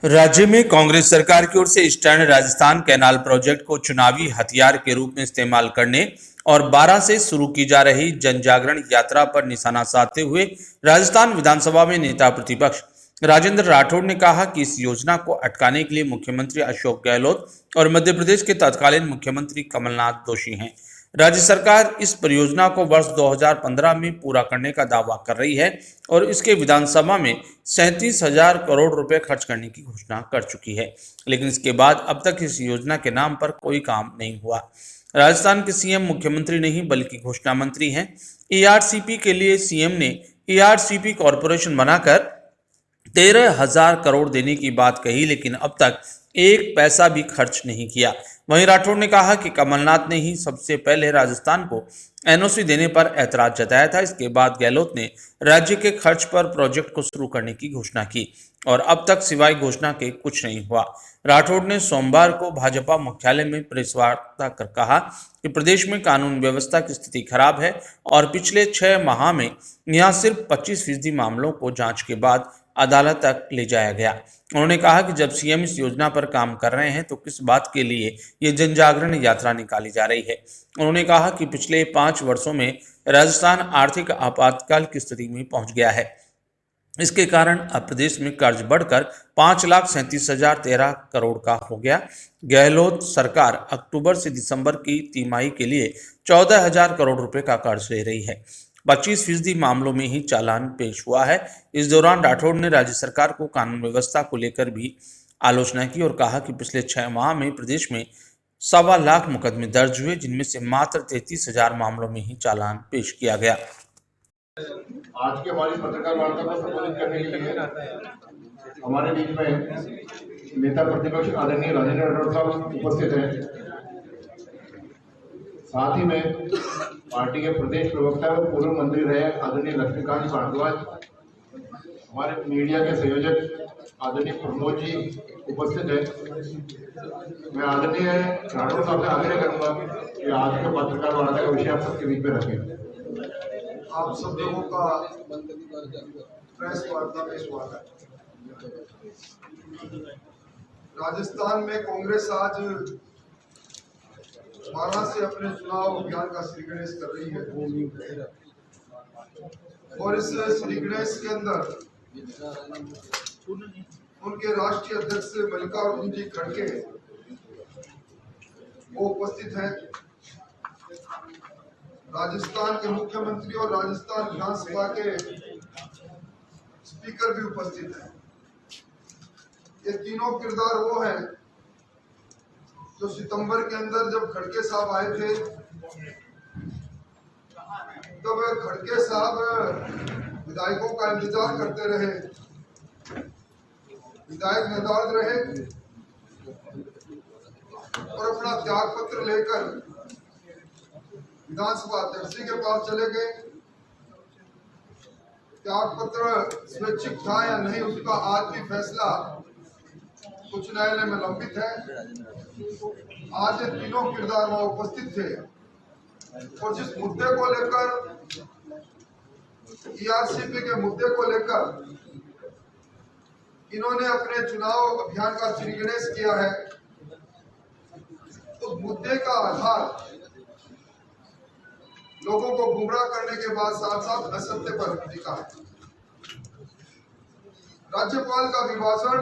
राज्य में कांग्रेस सरकार की ओर से ईस्टर्न राजस्थान कैनाल प्रोजेक्ट को चुनावी हथियार के रूप में इस्तेमाल करने और 12 से शुरू की जा रही जन जागरण यात्रा पर निशाना साधते हुए राजस्थान विधानसभा में नेता प्रतिपक्ष राजेंद्र राठौड़ ने कहा कि इस योजना को अटकाने के लिए मुख्यमंत्री अशोक गहलोत और मध्य प्रदेश के तत्कालीन मुख्यमंत्री कमलनाथ दोषी हैं। राज्य सरकार इस परियोजना को वर्ष 2015 में पूरा करने का दावा कर रही है और इसके विधानसभा में 37,000 करोड़ रुपए खर्च करने की घोषणा कर चुकी है, लेकिन इसके बाद अब तक इस योजना के नाम पर कोई काम नहीं हुआ। राजस्थान के सीएम मुख्यमंत्री नहीं बल्कि घोषणा मंत्री हैं। एआरसीपी के लिए सीएम ने एआरसीपी कॉरपोरेशन बनाकर 13,000 करोड़ देने की बात कही, लेकिन अब तक एक पैसा भी खर्च नहीं किया। वहीं राठौड़ ने कहा कि कमलनाथ ने ही सबसे पहले राजस्थान को एनओसी देने पर ऐतराज जताया था। इसके बाद गहलोत ने राज्य के खर्च पर प्रोजेक्ट को शुरू करने की घोषणा की और अब तक सिवाय घोषणा के कुछ नहीं हुआ। राठौड़ ने सोमवार को भाजपा मुख्यालय में प्रेस वार्ता कर कहा कि प्रदेश में कानून व्यवस्था की स्थिति खराब है और पिछले 6 माह में यहाँ सिर्फ 25% मामलों को जांच के बाद अदालत तक ले जाया गया। उन्होंने कहा कि जब सीएम इस योजना पर काम कर रहे हैं तो किस बात के लिए ये जन जागरण यात्रा निकाली जा रही है। उन्होंने कहा कि पिछले 5 वर्षों में राजस्थान आर्थिक आपातकाल की स्थिति में पहुंच गया है। इसके कारण अब प्रदेश में कर्ज बढ़कर 5,37,013 करोड़ का हो गया। गहलोत सरकार अक्टूबर से दिसंबर की तिमाही के लिए 14,000 करोड़ रुपए का कर्ज ले रही है। 25% मामलों में ही चालान पेश हुआ है। इस दौरान राठौड़ ने राज्य सरकार को कानून व्यवस्था को लेकर भी आलोचना की और कहा कि पिछले 6 माह में प्रदेश में 1.25 लाख मुकदमे दर्ज हुए, जिनमें से मात्र 33,000 मामलों में ही चालान पेश किया गया। आज के हमारी पत्रकार वार्ता को संबोधित करने के लिए हमारे बीच में नेता प्रतिपक्ष आदरणीय राजेंद्र राठौड़ साहब उपस्थित हैं। साथ ही में पार्टी के प्रदेश प्रवक्ता व पूर्व मंत्री रहे आदरणीय लक्ष्मीकांत भारद्वाज, हमारे मीडिया के संयोजक आदरणीय प्रमोद जी उपस्थित है। मैं आदरणीय राठौड़ साहब से आग्रह करूंगा कि आज के पत्रकार वार्ता का विषय आप सबके बीच में रखें। आप सब लोगों का प्रेस वार्ता में स्वागत। राजस्थान में कांग्रेस आज 12 से अपने चुनाव अभियान का श्री गणेश कर रही है और इस श्री गणेश के अंदर उनके राष्ट्रीय अध्यक्ष मल्लिकार्जुन जी खड़गे वो उपस्थित हैं। राजस्थान के मुख्यमंत्री और राजस्थान विधानसभा के स्पीकर भी उपस्थित हैं। ये तीनों किरदार वो हैं जो सितंबर के अंदर जब खड़गे साहब आए थे तब खड़गे साहब विधायकों का इंतजार करते रहे, विधायक नाराज रहे और अपना त्याग पत्र लेकर विधानसभा अध्यक्ष के पास चले गए। त्याग पत्र स्वैच्छिक था या नहीं उसका आज भी फैसला उच्च न्यायालय में लंबित है। आज ये तीनों किरदार वहां उपस्थित थे और जिस मुद्दे को लेकर ईआरसीपी के मुद्दे को लेकर इन्होंने अपने चुनाव अभियान का श्री गणेश किया है, उस मुद्दे का आधार लोगों को गुमराह करने के बाद साथ साथ असत्य पर टिका है। राज्यपाल का अभिभाषण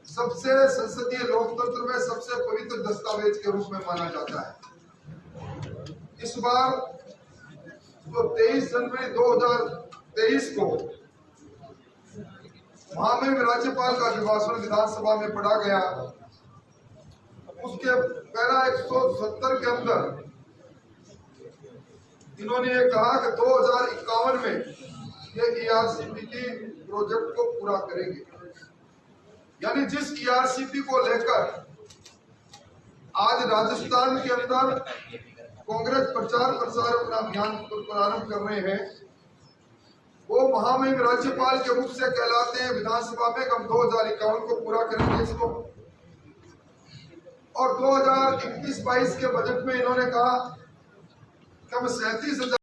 सबसे संसदीय लोकतंत्र में सबसे पवित्र दस्तावेज के रूप में माना जाता है। इस बार तो 23 जनवरी 2023 को महामहिम राज्यपाल का अभिभाषण विधानसभा में पढ़ा गया। उसके पैरा 170 के अंदर इन्होंने ये कहा कि 2051 में ये ईआरसीपी की प्रोजेक्ट को पूरा करेंगे। यानी जिस ईआरसीपी को लेकर आज राजस्थान के अंदर कांग्रेस प्रचार प्रसार अपना अभियान प्रारंभ कर रहे हैं, वो महामहिम राज्यपाल के रूप से कहलाते हैं। विधानसभा में हम 2051 को पूरा करेंगे इसको, और 2021-22 के बजट में इन्होंने कहा कि हम 37,000